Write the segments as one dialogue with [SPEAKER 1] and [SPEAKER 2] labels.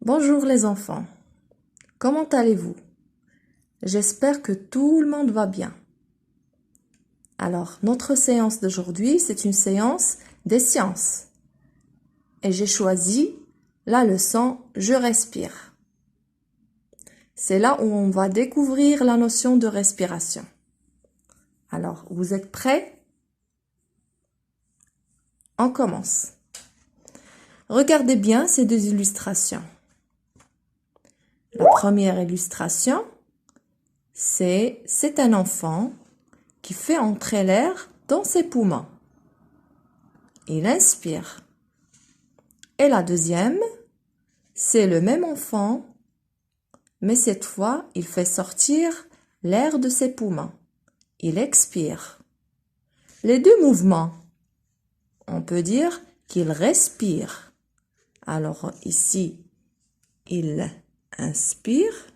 [SPEAKER 1] Bonjour les enfants, comment allez-vous? J'espère que tout le monde va bien. Alors, notre séance d'aujourd'hui, c'est une séance des sciences. Et j'ai choisi la leçon « Je respire ». C'est là où on va découvrir la notion de respiration. Alors, vous êtes prêts? On commence. Regardez bien ces deux illustrations. La première illustration, c'est un enfant qui fait entrer l'air dans ses poumons. Il inspire. Et la deuxième, c'est le même enfant, mais cette fois, il fait sortir l'air de ses poumons. Il expire. Les deux mouvements, on peut dire qu'il respire. Alors ici, il inspire.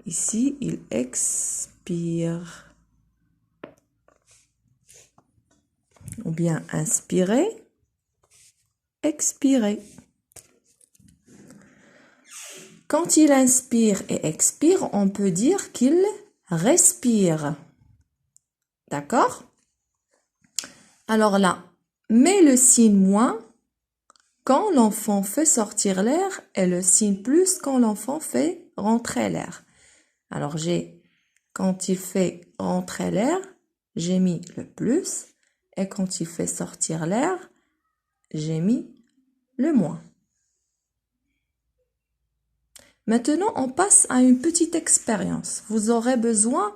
[SPEAKER 1] Ici, il expire. Ou bien inspirer, expirer. Quand il inspire et expire, on peut dire qu'il respire. D'accord? Alors là, mets le signe moins quand l'enfant fait sortir l'air et le signe plus quand l'enfant fait rentrer l'air. Alors quand il fait rentrer l'air, j'ai mis le plus, et quand il fait sortir l'air, j'ai mis le moins. Maintenant, on passe à une petite expérience. Vous aurez besoin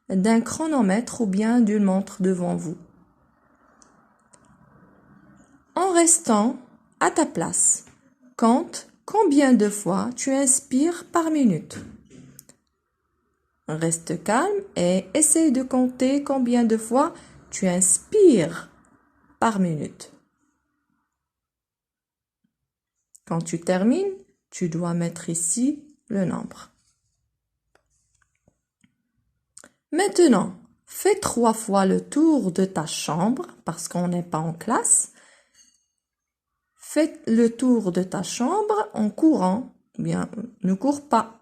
[SPEAKER 1] d'un chronomètre ou bien d'une montre devant vous. En restant à ta place, compte combien de fois tu inspires par minute. Reste calme et essaye de compter combien de fois tu inspires par minute. Quand tu termines, tu dois mettre ici le nombre. Maintenant, fais 3 fois le tour de ta chambre parce qu'on n'est pas en classe. Fais le tour de ta chambre en courant. Bien, ne cours pas.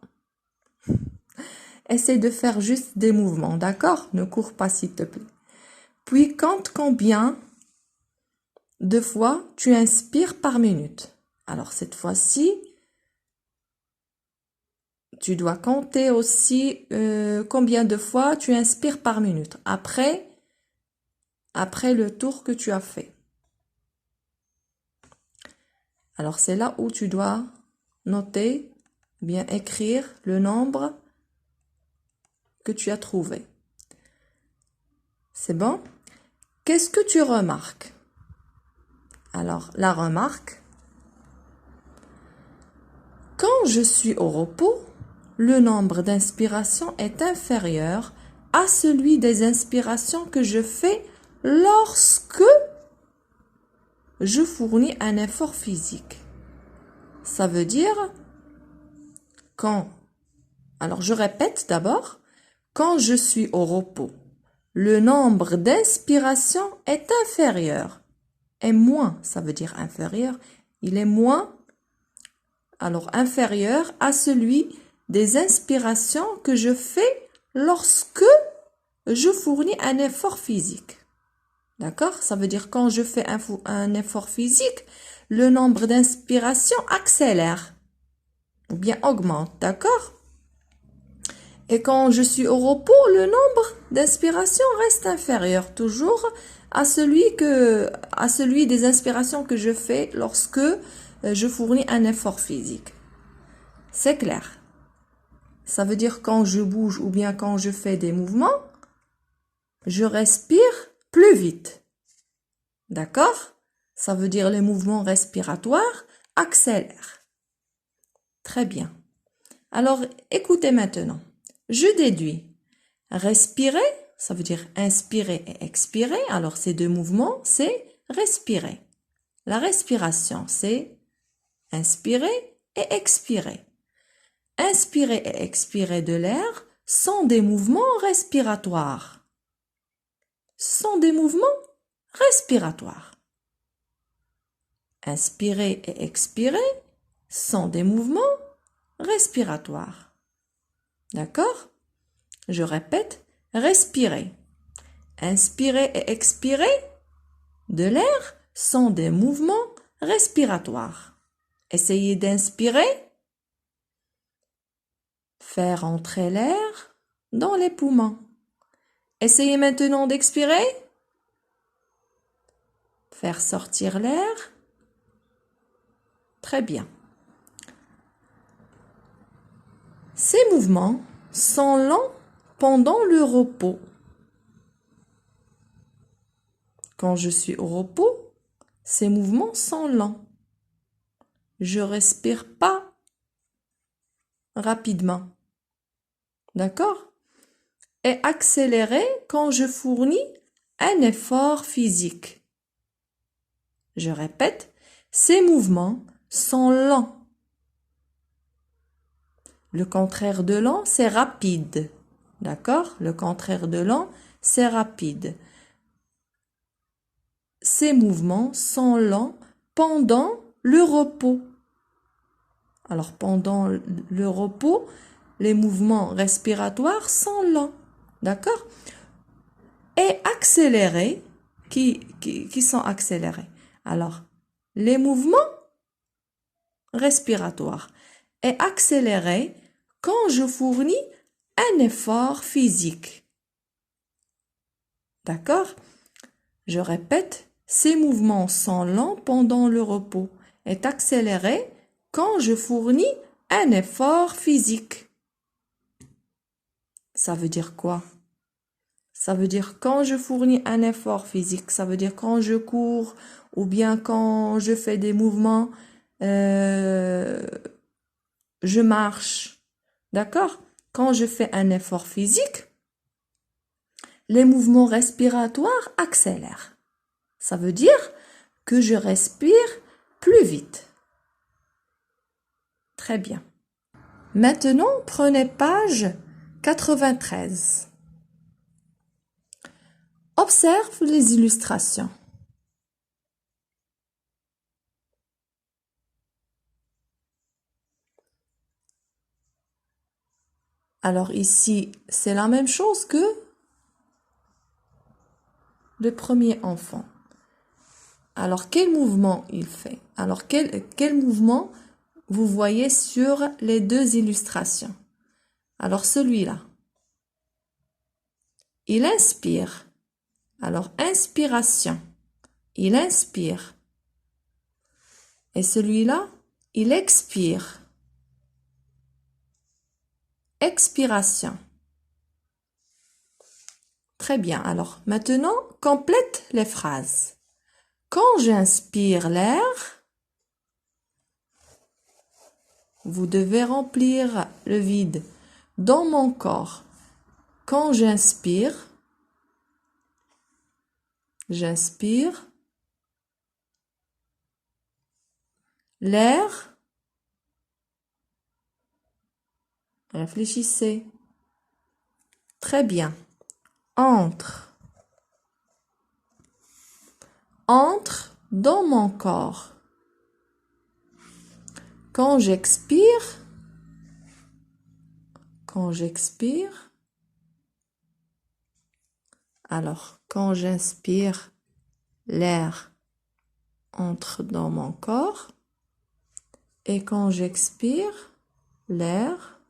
[SPEAKER 1] Essaye de faire juste des mouvements, d'accord? Ne cours pas s'il te plaît. Puis compte combien de fois tu inspires par minute. Alors cette fois-ci, tu dois compter aussi combien de fois tu inspires par minute après le tour que tu as fait. Alors c'est là où tu dois noter, bien écrire le nombre que tu as trouvé. C'est bon? Qu'est-ce que tu remarques? Alors la remarque, quand je suis au repos, le nombre d'inspirations est inférieur à celui des inspirations que je fais lorsque je fournis un effort physique. Ça veut dire alors je répète d'abord, quand je suis au repos, le nombre d'inspirations est inférieur. Et moins, ça veut dire inférieur, il est moins, alors inférieur à celui des inspirations que je fais lorsque je fournis un effort physique. D'accord? Ça veut dire quand je fais un effort physique, le nombre d'inspirations accélère ou bien augmente. D'accord? Et quand je suis au repos, le nombre d'inspirations reste inférieur toujours à celui des inspirations que je fais lorsque je fournis un effort physique. C'est clair? Ça veut dire quand je bouge ou bien quand je fais des mouvements, je respire plus vite. D'accord? Ça veut dire les mouvements respiratoires accélèrent. Très bien. Alors, écoutez maintenant. Je déduis. Respirer, ça veut dire inspirer et expirer. Alors, ces deux mouvements, c'est respirer. La respiration, c'est inspirer et expirer. Inspirer et expirer de l'air sont des mouvements respiratoires. Ce sont des mouvements respiratoires. Inspirer et expirer sont des mouvements respiratoires. D'accord? Je répète, respirer. Inspirer et expirer de l'air sont des mouvements respiratoires. Essayez d'inspirer. Faire entrer l'air dans les poumons. Essayez maintenant d'expirer. Faire sortir l'air. Très bien. Ces mouvements sont lents pendant le repos. Quand je suis au repos, ces mouvements sont lents. Je respire pas rapidement. D'accord? Et accéléré quand je fournis un effort physique. Je répète, ces mouvements sont lents. Le contraire de lent, c'est rapide. D'accord? Le contraire de lent, c'est rapide. Ces mouvements sont lents pendant le repos. Alors, pendant le repos, les mouvements respiratoires sont lents. D'accord? Et accélérés, qui sont accélérés. Alors, les mouvements respiratoires et accélérés quand je fournis un effort physique. D'accord? Je répète, ces mouvements sont lents pendant le repos et accélérés quand je fournis un effort physique. Ça veut dire quoi? Ça veut dire quand je fournis un effort physique, ça veut dire quand je cours ou bien quand je fais des mouvements, je marche. D'accord? Quand je fais un effort physique, les mouvements respiratoires accélèrent. Ça veut dire que je respire plus vite. Très bien. Maintenant, prenez page 93. Observe les illustrations. Alors ici, c'est la même chose que le premier enfant. Alors, quel mouvement il fait? Alors, quel mouvement vous voyez sur les deux illustrations? Alors, celui-là. Il inspire. Alors, inspiration. Il inspire. Et celui-là, il expire. Expiration. Très bien. Alors, maintenant, complète les phrases. Quand j'inspire l'air, vous devez remplir le vide dans mon corps. Quand j'inspire, l'air, réfléchissez. Très bien. Entre dans mon corps. Quand j'expire, alors quand j'inspire, l'air entre dans mon corps et quand j'expire, l'air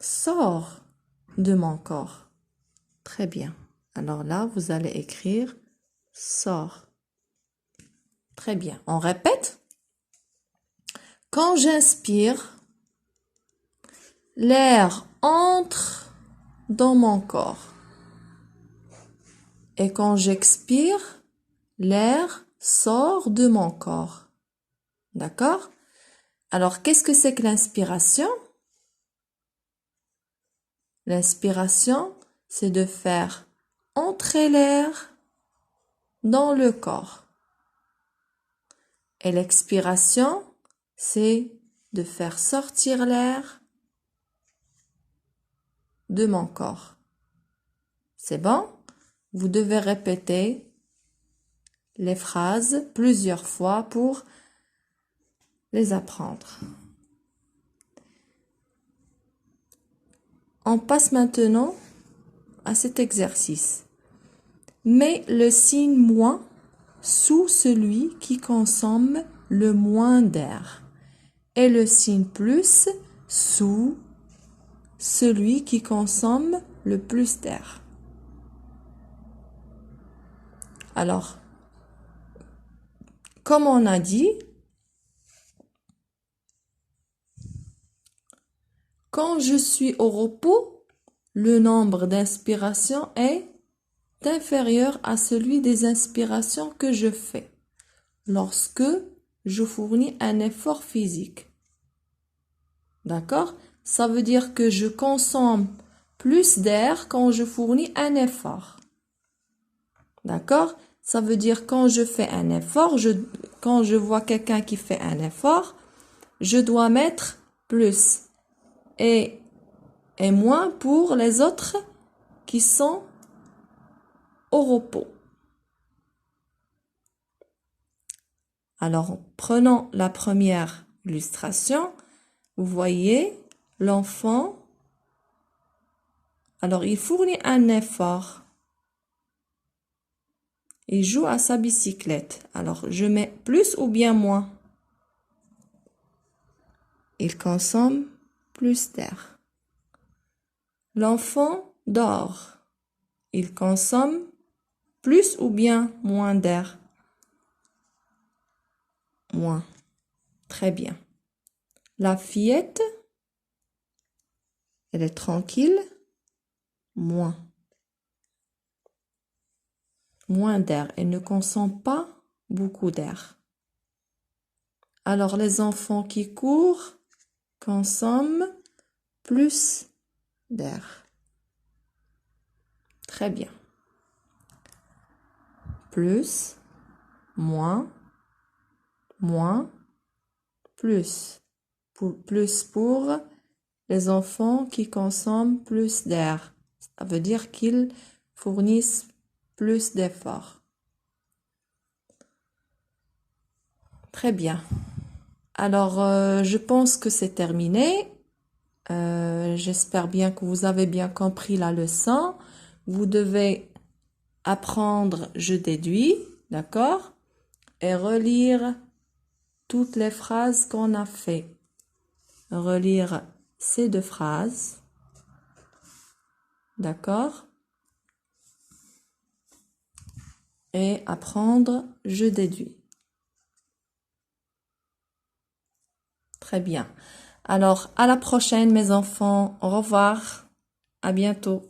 [SPEAKER 1] sort de mon corps. Très bien. Alors là, vous allez écrire sort. Très bien. On répète. Quand j'inspire, l'air entre dans mon corps. Et quand j'expire, l'air sort de mon corps. D'accord? Alors, qu'est-ce que c'est que l'inspiration? L'inspiration, c'est de faire entrer l'air dans le corps. Et l'expiration, c'est de faire sortir l'air de mon corps. C'est bon? Vous devez répéter les phrases plusieurs fois pour les apprendre. On passe maintenant à cet exercice. Mets le signe moins sous celui qui consomme le moins d'air et le signe plus sous celui qui consomme le plus d'air. Alors, comme on a dit, quand je suis au repos, le nombre d'inspirations est inférieur à celui des inspirations que je fais lorsque je fournis un effort physique. D'accord? Ça veut dire que je consomme plus d'air quand je fournis un effort. D'accord? Ça veut dire quand je fais un effort, quand je vois quelqu'un qui fait un effort, je dois mettre plus et moins pour les autres qui sont au repos. Alors, prenons la première illustration. Vous voyez l'enfant. Alors, il fournit un effort. Il joue à sa bicyclette. Alors, je mets plus ou bien moins. Il consomme plus d'air. L'enfant dort. Il consomme plus ou bien moins d'air. Moins. Très bien. La fillette, elle est tranquille. Moins. Moins d'air. Elle ne consomme pas beaucoup d'air. Alors, les enfants qui courent consomment plus d'air. Très bien. Plus, moins, moins, plus. Plus pour les enfants qui consomment plus d'air. Ça veut dire qu'ils fournissent plus d'efforts. Très bien. Alors, je pense que c'est terminé. J'espère bien que vous avez bien compris la leçon. Vous devez apprendre je déduis, d'accord? Et relire toutes les phrases qu'on a fait. Relire ces deux phrases, d'accord? Et apprendre je déduis. Très bien. Alors, à la prochaine, mes enfants. Au revoir. À bientôt.